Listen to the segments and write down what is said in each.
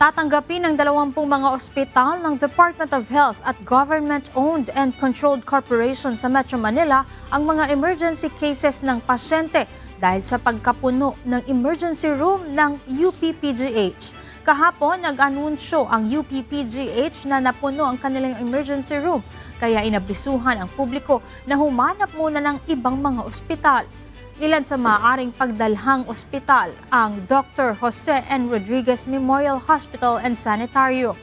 Tatanggapin ng 20 mga ospital ng Department of Health at government-owned and controlled corporation sa Metro Manila ang mga emergency cases ng pasyente dahil sa pagkapuno ng emergency room ng UPPGH. Kahapon, nag-anunsyo ang UPPGH na napuno ang kanilang emergency room, kaya inabisuhan ang publiko na humanap muna ng ibang mga ospital. Ilan sa maaaring pagdalhang ospital ang Dr. Jose N. Rodriguez Memorial Hospital and Sanitarium,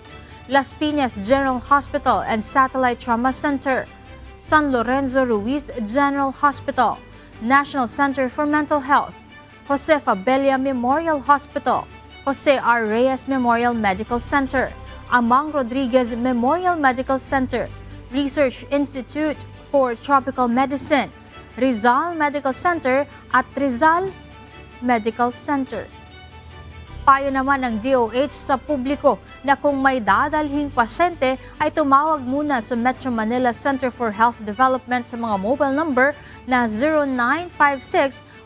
Las Piñas General Hospital and Satellite Trauma Center, San Lorenzo Ruiz General Hospital, National Center for Mental Health, Jose Fabella Memorial Hospital, Jose R. Reyes Memorial Medical Center, Amang Rodriguez Memorial Medical Center, Research Institute for Tropical Medicine, Rizal Medical Center at Rizal Medical Center. Payo naman ng DOH sa publiko na kung may dadalhing pasyente ay tumawag muna sa Metro Manila Center for Health Development sa mga mobile number na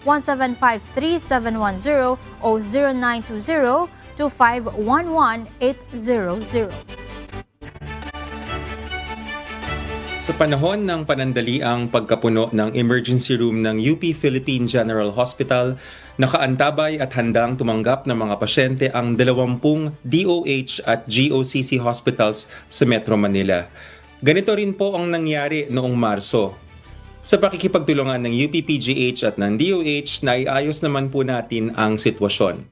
0956-1753-710 o 0920-2511-800. Sa panahon ng panandaliang pagkapuno ng emergency room ng UP Philippine General Hospital, nakaantabay at handang tumanggap ng mga pasyente ang 20 DOH at GOCC hospitals sa Metro Manila. Ganito rin po ang nangyari noong Marso. Sa pakikipagtulungan ng UPPGH at ng DOH, naiayos naman po natin ang sitwasyon.